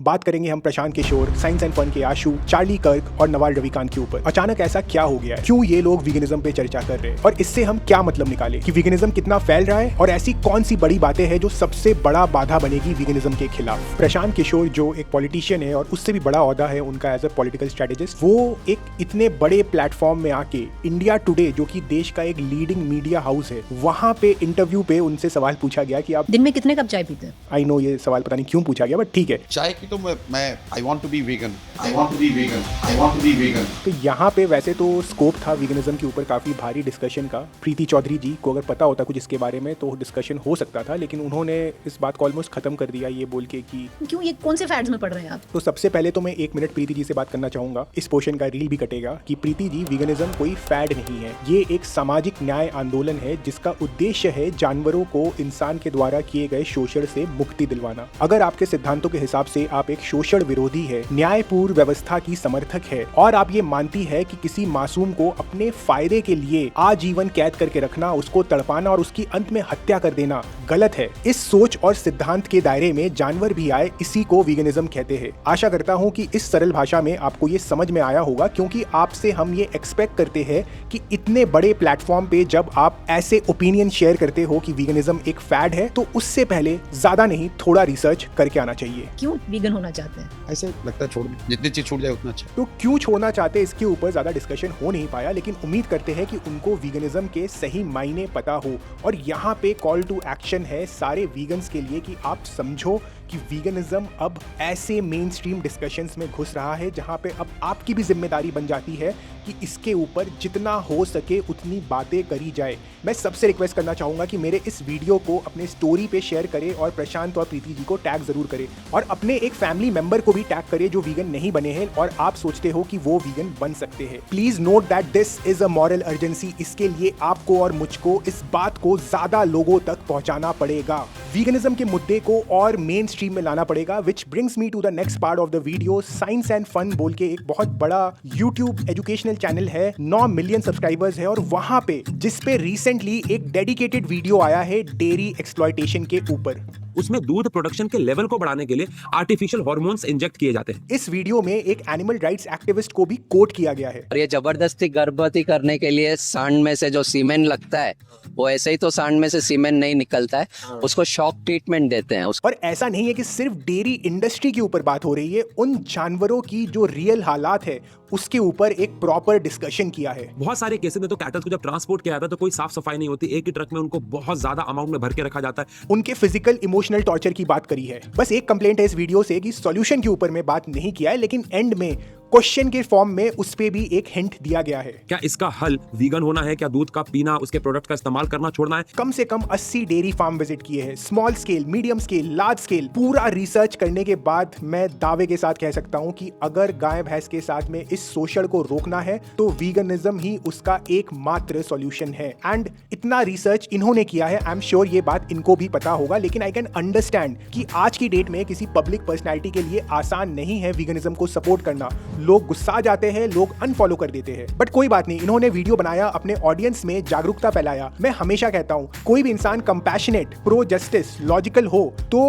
बात करेंगे हम Prashant Kishor, science and fun के आशु, चार्ली कर्क और नवाल रविकांत के ऊपर। अचानक ऐसा क्या हो गया है, क्यों ये लोग वीगनिज्म पे चर्चा कर रहे हैं और इससे हम क्या मतलब निकाले कि वीगनिज्म कितना फैल रहा है और ऐसी कौन सी बड़ी बातें हैं जो सबसे बड़ा बाधा बनेगी वीगनिज्म के खिलाफ। प्रशांत किशोर जो एक पॉलिटिशियन है और उससे भी बड़ा ओहदा है उनका एज अ पॉलिटिकल स्ट्रेटेजिस्ट, वो एक इतने बड़े प्लेटफॉर्म में आके इंडिया टुडे जो कि देश का एक लीडिंग मीडिया हाउस है, वहां पे इंटरव्यू पे उनसे सवाल पूछा गया कि आप दिन में कितने कप चाय पीते हैं। आई नो ये सवाल पता नहीं क्यों पूछा गया, बट ठीक है। चाय की तो मैं I want to be vegan, I want to be vegan, I want to be vegan. तो यहाँ पे वैसे तो स्कोप था वीगनिज्म के ऊपर काफी भारी डिस्कशन का। प्रीति चौधरी जी को अगर पता होता कुछ इसके बारे में तो डिस्कशन हो सकता था, लेकिन उन्होंने इस बात को ऑलमोस्ट खत्म कर दिया ये बोल के कि क्यों, ये कौन से फैड्स में पड़ रहे हैं आप। तो सबसे पहले तो मैं 1 मिनट प्रीति जी से बात करना चाहूंगा। इस पोर्शन का रील भी कटेगा कि प्रीति जी, वीगनिज्म कोई फैड नहीं है, ये एक सामाजिक न्याय आंदोलन है जिसका उद्देश्य है जानवरों को इंसान के द्वारा किए गए शोषण से मुक्ति दिलवाना। अगर आपके सिद्धांतों के हिसाब से आप एक शोषण विरोधी है, न्यायपूर्ण व्यवस्था की समर्थक है और आप ये मानती है कि किसी मासूम को अपने फायदे के लिए आजीवन कैद करके रखना, उसको तड़पाना और उसकी अंत में हत्या कर देना गलत है, इस सोच और सिद्धांत के दायरे में जानवर भी आए, इसी को वीगनिज्म कहते हैं। आशा करता हूं कि इस सरल भाषा में आपको ये समझ में आया होगा, क्योंकि आपसे हम ये एक्सपेक्ट करते हैं कि इतने बड़े प्लेटफॉर्म पे जब आप ऐसे ओपिनियन शेयर करते हो कि वीगनिज्म एक फैड है, तो उससे पहले ज्यादा नहीं थोड़ा रिसर्च करके आना चाहिए। क्यों वीगन होना चाहते हैं। ऐसे लगता है छोड़ दो, जितनी चीज छूट जाए उतना अच्छा। तो क्यों छोड़ना चाहते हैं इसके ऊपर ज्यादा डिस्कशन हो नहीं पाया, लेकिन उम्मीद करते हैं कि उनको वीगनिज्म के सही मायने पता हो। और यहाँ पे कॉल टू एक्शन है सारे वीगन्स के लिए कि आप समझो कि वीगनिज्म अब ऐसे मेन स्ट्रीम डिस्कशंस में घुस रहा है जहां पे अब आपकी भी जिम्मेदारी बन जाती है कि इसके ऊपर जितना हो सके उतनी बातें करी जाए। मैं सबसे रिक्वेस्ट करना चाहूंगा कि मेरे इस वीडियो को अपने स्टोरी पे शेयर करें और प्रशांत और प्रीति जी को टैग जरूर करें और अपने एक फैमिली मेंबर को भी टैग करें जो वीगन नहीं बने हैं और आप सोचते हो कि वो वीगन बन सकते हैं। Please note that this is a moral urgency. इसके लिए आपको और मुझको इस बात को ज्यादा लोगों तक पहुंचाना पड़ेगा, वीगनिज्म के मुद्दे को और मेन स्ट्रीम में लाना पड़ेगा। Which brings me to the next part of the video. Science and fun बोल के एक बहुत बड़ा यूट्यूब एजुकेशनल चैनल है, 9 मिलियन सब्सक्राइबर्स है और वहां पे जिसपे रिसेंटली एक डेडिकेटेड वीडियो आया है डेयरी एक्सप्लॉयटेशन के ऊपर। उसमें दूध प्रोडक्शन के लेवल को बढ़ाने के लिए आर्टिफिशियल हार्मोन्स इंजेक्ट किए जाते हैं। इस वीडियो में एक एनिमल राइट्स एक्टिविस्ट को भी कोट किया गया है। और ये जबरदस्ती गर्भवती करने के लिए सांड में से जो सीमेन लगता है वो ऐसे ही तो सांड में से सीमेन नहीं निकलता है, उसको शॉक ट्रीटमेंट देते हैं। और ऐसा नहीं है कि सिर्फ डेयरी इंडस्ट्री के ऊपर बात हो रही है, उन जानवरों की जो रियल हालात है उसके ऊपर एक प्रॉपर डिस्कशन किया है। बहुत सारे केसेस में तो कैटल को जब ट्रांसपोर्ट किया जाता है तो कोई साफ सफाई नहीं होती, एक ही ट्रक में उनको बहुत ज्यादा अमाउंट में भर के रखा जाता है। उनके फिजिकल इमोशनल टॉर्चर की बात करी है। बस एक कंप्लेंट है इस वीडियो से कि सॉल्यूशन के ऊपर में बात नहीं किया है, लेकिन एंड में क्वेश्चन के फॉर्म में उस पे भी एक हिंट दिया गया है। क्या इसका हल वीगन होना है? क्या दूध का पीना, उसके प्रोडक्ट का इस्तेमाल करना छोड़ना है? कम से कम 80 डेयरी फार्म विजिट किए हैं, small scale, medium scale, large scale. पूरा रिसर्च करने के बाद मैं दावे के साथ कह सकता हूं कि अगर गाय भैंस के साथ में इस शोषण को रोकना है तो वीगनिज्म ही उसका एकमात्र सॉल्यूशन है। एंड इतना रिसर्च इन्होंने किया है, आई एम श्योर ये बात इनको भी पता होगा, लेकिन आई कैन अंडरस्टैंड कि आज की डेट में किसी पब्लिक पर्सनैलिटी के लिए आसान नहीं है वीगनिज्म को सपोर्ट करना। लोग गुस्सा जाते हैं, लोग अनफॉलो कर देते हैं, बट कोई बात नहीं, इन्होंने वीडियो बनाया, अपने ऑडियंस में जागरूकता फैलाया। मैं हमेशा कहता हूं कोई भी इंसान कंपैशनेट, प्रो जस्टिस, लॉजिकल हो तो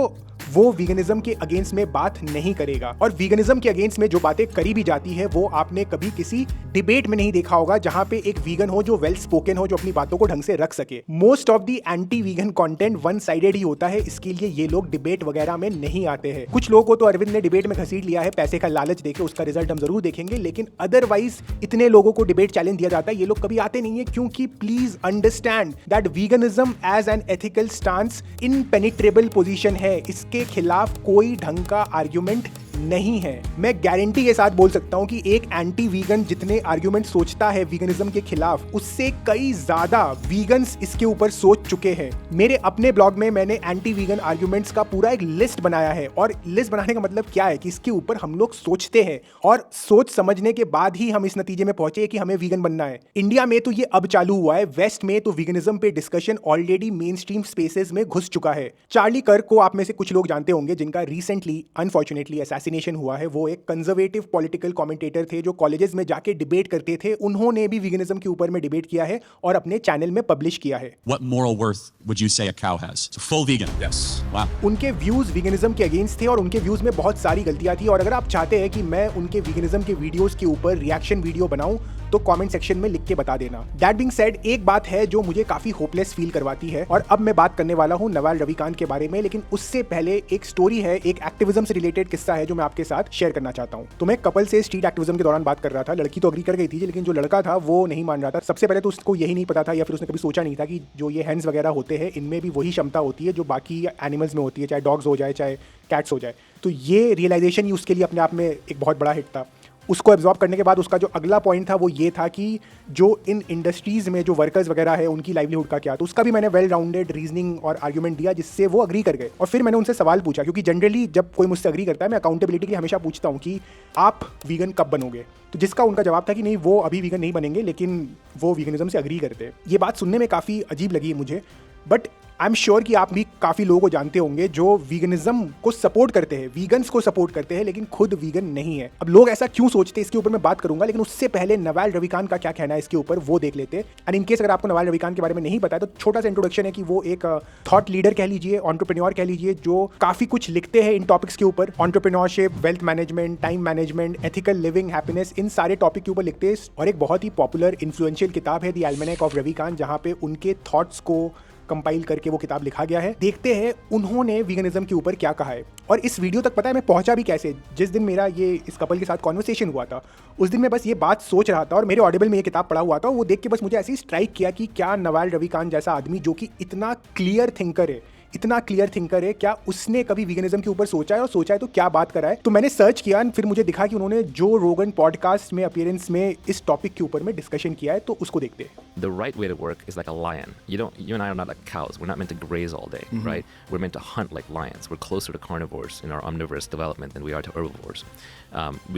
वो वीगनिज्म के अगेंस्ट में बात नहीं करेगा। और वीगनिज्म के अगेंस्ट में जो बातें करी भी जाती है वो आपने कभी किसी डिबेट में नहीं देखा होगा जहां पे एक वीगन हो जो वेल स्पोकन हो, जो अपनी बातों को ढंग से रख सके। Most of the anti vegan content one sided ही होता है, इसके लिए ये लोग डिबेट वगैरह में नहीं आते हैं। कुछ लोगों को तो अरविंद ने डिबेट में घसीट लिया है, पैसे का लालच देके, उसका रिजल्ट हम जरूर देखेंगे, लेकिन अदरवाइज इतने लोगों को डिबेट चैलेंज दिया जाता है, ये लोग कभी आते नहीं है, क्योंकि please understand that veganism as an ethical stance impenetrable position है। इसके खिलाफ कोई ढंग का आर्ग्यूमेंट नहीं है। मैं गारंटी के साथ बोल सकता हूं कि एक एंटी वीगन जितने आर्ग्यूमेंट सोचता है वीगनिज्म के खिलाफ, उससे कई ज्यादा वीगन्स इसके ऊपर सोच चुके हैं। मेरे अपने ब्लॉग में मैंने एंटी वीगन आर्ग्यूमेंट्स का पूरा एक लिस्ट बनाया है, और लिस्ट बनाने का मतलब क्या है कि इसके ऊपर हम लोग सोचते हैं और सोच समझने के बाद ही हम इस नतीजे में पहुंचे कि हमें वीगन बनना है। इंडिया में तो ये अब चालू हुआ है, वेस्ट में तो वीगनिज्म पे discussion already main stream spaces में घुस चुका है। चार्ली कर्क को आप में से कुछ लोग जानते होंगे, जिनका रिसेंटली अनफॉर्चुनेटली असैसिनेशन हुआ है वो एक कंजर्वेटिव पॉलिटिकल कमेंटेटर थे जो कॉलेजेस में जाके डिबेट करते थे। उन्होंने भी वीगनिज्म के ऊपर में डिबेट किया है और अपने चैनल में पब्लिश किया है। What moral worth would you say a cow has? It's a full vegan. Yes. Wow. उनके व्यूज वीगनिज्म के अगेंस्ट थे और उनके व्यूज में बहुत सारी गलतियां थी। और अगर आप चाहते हैं कि मैं उनके वीगनिज्म के वीडियोस के ऊपर रिएक्शन वीडियो बनाऊं तो कमेंट सेक्शन में लिख के बता देना। दैट बीइंग सेड, एक बात है जो मुझे काफी होपलेस फील करवाती है और अब मैं बात करने वाला हूं नवाल रविकांत के बारे में। लेकिन उससे पहले एक स्टोरी है, एक एक्टिविज्म से रिलेटेड किस्सा है जो मैं आपके साथ शेयर करना चाहता हूं। तो मैं कपल से स्ट्रीट एक्टिविज्म के दौरान बात कर रहा था। लड़की तो अग्री कर गई थी लेकिन जो लड़का था वो नहीं मान रहा था। सबसे पहले तो उसको यही नहीं पता था या फिर उसने कभी सोचा नहीं था कि जो ये हैंड्स वगैरह होते हैं इनमें भी वही क्षमता होती है जो बाकी एनिमल्स में होती है, चाहे डॉग्स हो जाए चाहे कैट्स हो जाए। तो ये रियलाइजेशन ही उसके लिए अपने आप में एक बहुत बड़ा हिट था। उसको एब्जॉर्ब करने के बाद उसका जो अगला पॉइंट था वो ये था कि जो इन इंडस्ट्रीज़ में जो वर्कर्स वगैरह है उनकी लाइवलीहुड का क्या। तो उसका भी मैंने वेल राउंडेड रीजनिंग और आर्ग्यूमेंट दिया जिससे वो अग्री कर गए। और फिर मैंने उनसे सवाल पूछा, क्योंकि जनरली जब कोई मुझसे अग्री करता है मैं अकाउंटेबिलिटी के लिए हमेशा पूछता हूँ कि आप वीगन कब बनोगे। तो जिसका उनका जवाब था कि नहीं, वो अभी वीगन नहीं बनेंगे लेकिन वो वीगनिज्म से अग्री करते हैं। ये बात सुनने में काफ़ी अजीब लगी मुझे, बट आई एम श्योर कि आप भी काफ़ी लोगों को जानते होंगे जो वीगनिज्म को सपोर्ट करते हैं, वीगन्स को सपोर्ट करते हैं लेकिन खुद वीगन नहीं है। अब लोग ऐसा क्यों सोचते हैं इसके ऊपर मैं बात करूंगा, लेकिन उससे पहले नवाल रविकांत का क्या कहना है इसके ऊपर वो देख लेते हैं। एंड इन केस अगर आपको नवाल रविकांत के बारे में नहीं पता है तो छोटा सा इंट्रोडक्शन है कि वो एक थॉट लीडर कह लीजिए, एंटरप्रेन्योर कह लीजिए, जो काफ़ी कुछ लिखते हैं इन टॉपिक्स के ऊपर। Entrepreneurship, wealth management, time management, ethical living, happiness, इन सारे टॉपिक के ऊपर लिखते हैं। और एक बहुत ही पॉपुलर इन्फ्लुएंशियल किताब है द एल्मेनेक ऑफ रविकांत, जहाँ पे उनके थॉट्स को कंपाइल करके वो किताब लिखा गया है। देखते हैं उन्होंने वीगनिज्म के ऊपर क्या कहा है। और इस वीडियो तक पता है मैं पहुंचा भी कैसे। जिस दिन मेरा ये इस कपल के साथ कॉन्वर्सेशन हुआ था उस दिन मैं बस ये बात सोच रहा था और मेरे ऑडिबल में ये किताब पढ़ा हुआ था। वो देख के बस मुझे ऐसे ही स्ट्राइक किया कि क्या नवाल रविकांत जैसा आदमी जो कि इतना क्लियर थिंकर है, क्या उसने कभी वीगनिज्म के ऊपर सोचा है, और सोचा है तो क्या बात करा है। तो मैंने सर्च किया, फिर मुझे दिखा कि उन्होंने जो रोगन पॉडकास्ट में अपीयरेंस में इस टॉपिक के ऊपर में डिस्कशन किया है, तो उसको देखते हैं। The right way to work is like a lion. You and I are not like cows. We're not meant to graze all day, right? We're meant to hunt like lions. We're closer to carnivores in our omnivorous development than we are to herbivores.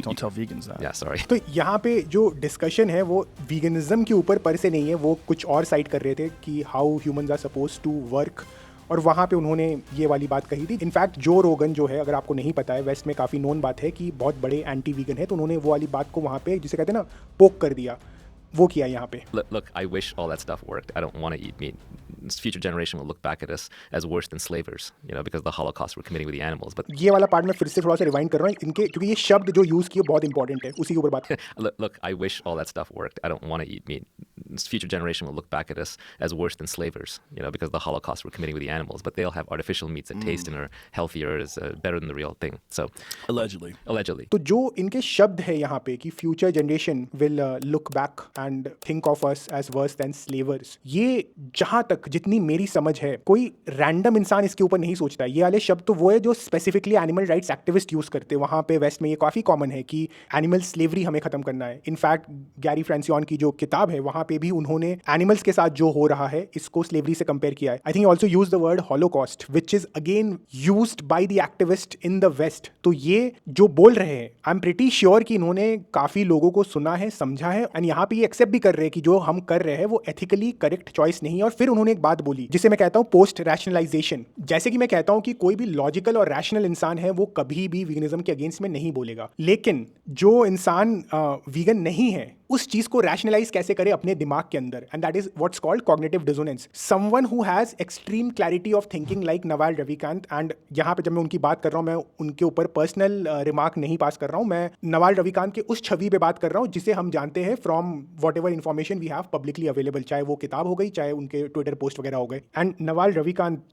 Don't tell vegans that. Yeah, sorry. तो यहाँ पे जो discussion है वो veganism के ऊपर पर से नहीं है, वो कुछ और साइड कर रहे थे कि how humans are suppose to work. और वहाँ पे उन्होंने ये वाली बात कही थी। इनफैक्ट जो रोगन जो है, अगर आपको नहीं पता है, वेस्ट में काफ़ी नोन बात है कि बहुत बड़े एंटी वीगन है, तो उन्होंने वो वाली बात को वहाँ पे जिसे कहते हैं ना पोक कर दिया, वो किया यहाँ पे। Look, I wish all that stuff worked. I don't want to eat meat. This future generation will look back at us as worse than slavers, because the Holocaust we're committing with the animals. But ये वाला part मैं फिर से थोड़ा सा rewind कर रहा हूँ इनके, क्योंकि ये शब्द जो यूज़ किए बहुत इंपॉर्टेंट है, उसी के ऊपर बात। look, I wish all that stuff worked. I don't want to eat meat. This future generation will look back at us as worse than slavers, because the Holocaust we're committing with the animals. But they'll have artificial meats that taste and are healthier, is better than the real thing. So allegedly. तो जो इनके शब्द है यहाँ पे कि future generation will look back and think of us as worse than slavers, ये जहाँ तक जितनी मेरी समझ है कोई रैंडम इंसान इसके ऊपर नहीं सोचता है। ये वाले शब्द तो वो है जो specifically animal rights activist use करते हैं। वहाँ पे वेस्ट में ये काफ़ी कॉमन है कि एनिमल स्लेवरी हमें खत्म करना है। इनफैक्ट गैरी फ्रांसियन की जो किताब है वहाँ पे भी उन्होंने एनिमल्स के साथ जो हो रहा है इसको स्लेवरी से कंपेयर किया है। I think also use the word holocaust which is again used by the activist in the west. तो ये जो बोल रहे हैं, आई एम प्रीटी श्योर कि इन्होंने काफ़ी लोगों को सुना है, समझा है, एंड यहाँ पे ये एक्सेप्ट भी कर रहे हैं कि जो हम कर रहे हैं वो एथिकली करेक्ट चॉइस नहीं है। और फिर उन्होंने एक बात बोली जिसे मैं कहता हूँ पोस्ट रैशनलाइजेशन। जैसे कि मैं कहता हूँ कि कोई भी लॉजिकल और रैशनल इंसान है वो कभी भी वीगनिज्म के अगेंस्ट में नहीं बोलेगा, लेकिन जो इंसान वीगन नहीं है उस चीज को रैशनलाइज कैसे करे अपने दिमाग के अंदर, and that is what's called cognitive dissonance. Someone who has extreme clarity of thinking like Nawal Ravikant. And यहाँ पे जब मैं उनकी बात कर रहा हूँ, मैं उनके ऊपर पर्सनल रिमार्क नहीं पास कर रहा हूँ, मैं नवाल रविकांत के उस छवि पे बात कर रहा हूँ जिसे हम जानते हैं from whatever information we have publicly available, चाहे वो किताब हो गई, चाहे उनके ट्विटर पोस्ट वगैरह हो गए। एंड नवाल रविकांत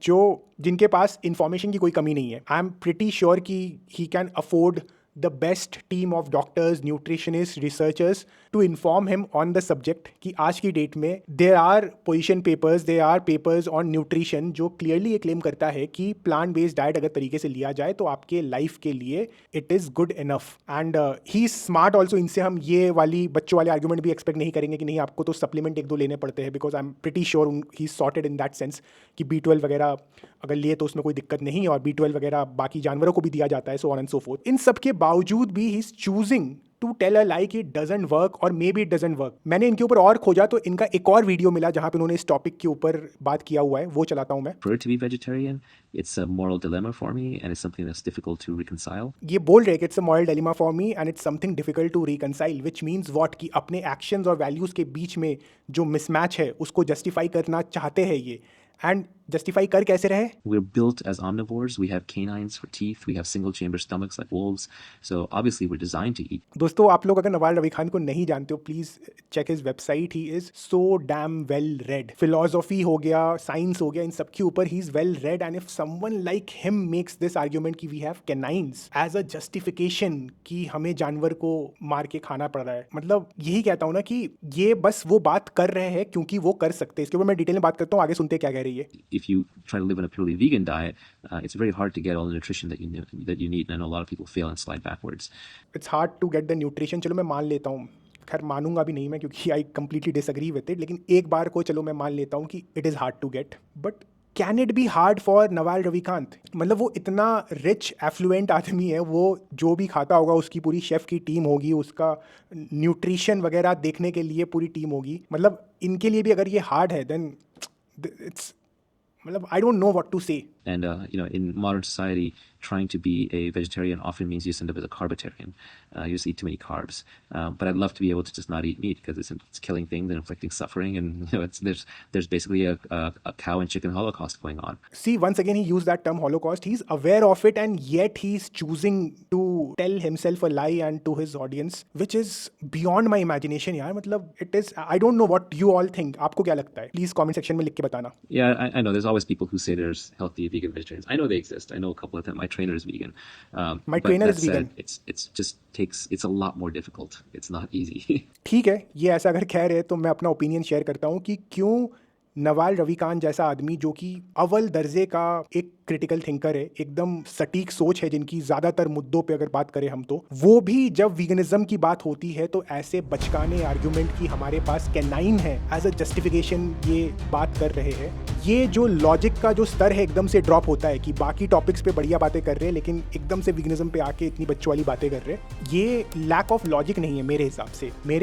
जिनके पास इन्फॉर्मेशन की कोई कमी नहीं है, आई एम प्रिटी श्योर कि he can afford the best team of doctors, nutritionists, researchers to inform him on the subject कि आज की डेट में there are position papers, there are papers on nutrition जो clearly ये claim करता है कि plant based diet अगर तरीके से लिया जाए तो आपके life के लिए it is good enough and he is smart also। इनसे हम ये वाली बच्चों वाले argument भी expect नहीं करेंगे कि नहीं आपको तो supplement एक दो लेने पड़ते हैं, because I'm pretty sure he is sorted in that sense कि B12 वगैरह अगर लिए तो उसमें कोई दिक्कत नहीं है, और B12 वगैरह बाकी जानवरों को भी दिया जाता है, so on and so forth। इन सब के बावजूद भी he is choosing to tell a lie कि doesn't work or maybe it doesn't work. मैंने इनके ऊपर और खोजा तो इनका एक और वीडियो मिला जहाँ पे उन्होंने इस टॉपिक के ऊपर बात किया हुआ है, वो चलाता हूँ मैं। prefer to be vegetarian. It's a moral dilemma for me, and it's something that's difficult to reconcile. ये बोल रहे कि it's a moral dilemma for me and it's something difficult to reconcile, which means what कि अपने actions और values के बीच में जो मिसमैच है उसको जस्टिफाई करना चाहते हैं ये, एंड जस्टिफाई कर कैसे रहे? We're built as omnivores. We have canines for teeth. We have single chamber stomachs like wolves. So obviously we're designed to eat. दोस्तों आप लोग अगर नवाल रविकांत को नहीं जानते हो please check his website, he is so damn well read. Philosophy हो गया, साइंस हो गया, इन सब के ऊपर he is well read, and if someone like him makes this argument कि we have canines as a justification कि हमें जानवर को मार के खाना पड़ रहा है, मतलब यही कहता हूँ ना कि ये बस वो बात कर रहे हैं क्योंकि वो कर सकते हैं। इसके ऊपर मैं डिटेल में बात करता हूँ, आगे सुनते क्या कह रही है। If you try to live on a purely vegan diet, it's very hard to get all the nutrition that you need. And I know a lot of people fail and slide backwards. It's hard to get the nutrition, चलो मैं मान लेता हूँ, खैर मानूंगा भी नहीं मैं क्योंकि I completely disagree with it, लेकिन एक बार को चलो मैं मान लेता हूँ कि it is hard to get, but can it be hard for Naval Ravikant? मतलब वो इतना रिच एफ्लुएंट आदमी है, वो जो भी खाता होगा उसकी पूरी शेफ़ की टीम होगी, उसका न्यूट्रिशन वगैरह देखने के लिए पूरी टीम होगी, मतलब इनके लिए भी अगर ये हार्ड है देन इट्स, मतलब I don't know what to say. And in modern society, trying to be a vegetarian often means you just end up as a carbitarian. You just eat too many carbs. But I'd love to be able to just not eat meat because it's killing things and inflicting suffering, and there's basically a cow and chicken holocaust going on. See, once again he used that term holocaust. He's aware of it and yet he's choosing to tell himself a lie and to his audience, which is beyond my imagination यार। मतलब it is, I don't know what you all think. आपको क्या लगता है? Please comment section में लिख के बताना। Yeah, I know there's always people who say there's healthy vegan vegetarians. I know they exist. I know a couple of them. My trainer is vegan. My trainer is vegan. It's a lot more difficult. It's not easy. ठीक है, ये ऐसा अगर कह रहे हैं तो मैं अपना ओपिनियन शेयर करता हूँ कि क्यों नवाल रविकांत जैसा आदमी जो कि अव्वल दर्जे का एक क्रिटिकल थिंकर है, एकदम सटीक सोच है जिनकी ज़्यादातर मुद्दों पे अगर बात करें हम तो, वो भी जब वीगनिज्म की बात होती है तो ऐसे बचकाने आर्ग्यूमेंट की हमारे पास कैनाइन है एज अ जस्टिफिकेशन ये बात कर रहे हैं। ये जो लॉजिक का जो स्तर है एकदम से ड्रॉप होता है कि बाकी टॉपिक्स पे बढ़िया बातें कर रहे हैं लेकिन एकदम से वीगनिज्म पे आके इतनी बच्चों वाली बातें कर रहे हैं। ये लैक ऑफ लॉजिक नहीं है मेरे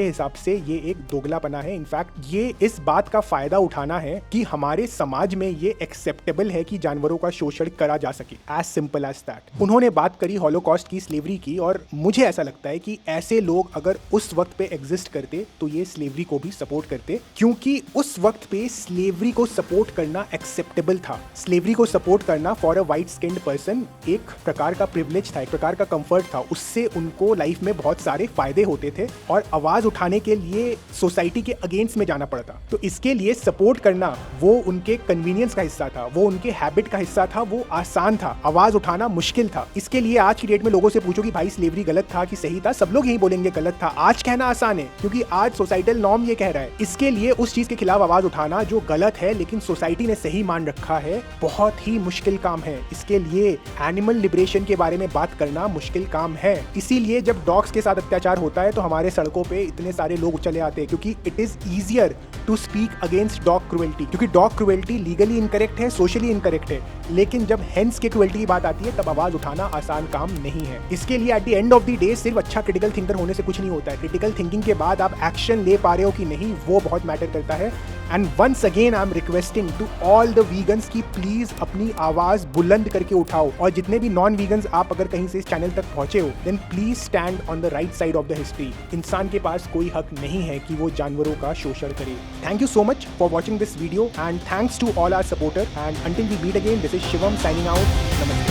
हिसाब से ये एक दोगलापना है। इनफैक्ट ये इस बात का फायदा उठाना है कि हमारे समाज में ये एक्सेप्टेबल है कि जानवरों का शोषण करा जा सके, एज सिंपल एज दैट। उन्होंने बात करी हॉलोकॉस्ट की, स्लेवरी की, और मुझे ऐसा लगता है कि ऐसे लोग अगर उस वक्त पे एग्जिस्ट करते तो ये स्लेवरी को भी सपोर्ट करते, क्योंकि उस वक्त पे स्लेवरी को सपोर्ट करना एक्सेप्टेबल था। स्लेवरी को सपोर्ट करना for a white skinned person एक प्रकार का प्रिविलेज था, एक प्रकार का कंफर्ट था, उससे उनको लाइफ में बहुत सारे फायदे होते थे और आवाज उठाने के लिए सोसाइटी के अगेंस्ट में जाना पड़ता। तो इसके लिए सपोर्ट करना वो उनके कन्वीनियंस का हिस्सा था, वो उनके हैबिट का हिस्सा था, वो आसान था, आवाज उठाना मुश्किल था। इसके लिए आज की डेट में लोगों से पूछो कि भाई स्लेवरी गलत था कि सही था, सब लोग यही बोलेंगे गलत था। आज कहना आसान है क्योंकि आज सोसाइटल नॉर्म ये कह रहा है। इसके लिए उस चीज के खिलाफ आवाज उठाना जो गलत है लेकिन सोसाइटी ने सही मान रखा है, बहुत ही मुश्किल काम है। इसके लिए एनिमल लिबरेशन के बारे में बात करना मुश्किल काम है। इसीलिए जब डॉग्स के साथ अत्याचार होता है तो हमारे सड़कों पे इतने सारे लोग चले आते हैं, क्योंकि it is easier to speak against dog cruelty, क्योंकि डॉग क्रुएल्टी लीगली इनकरेक्ट है, सोशली इनकरेक्ट है। लेकिन जब हेंस के क्रुएल्टी की बात आती है तब आवाज उठाना आसान काम नहीं है। इसके लिए at the end of the day सिर्फ अच्छा क्रिटिकल थिंकर होने से कुछ नहीं होता है। क्रिटिकल थिंकिंग के बाद आप एक्शन ले पा रहे हो कि नहीं, वो बहुत मैटर करता है। And once again I am requesting to all the vegans की प्लीज अपनी आवाज बुलंद करके उठाओ, और जितने भी नॉन वीगन्स आप अगर कहीं से इस चैनल तक पहुंचे हो then please stand on the right side of the history. इंसान के पास कोई हक नहीं है कि वो जानवरों का शोषण करे। Thank you so much for watching this video and thanks to all our supporter, and until we meet again, this is Shivam signing out. नमस्ते।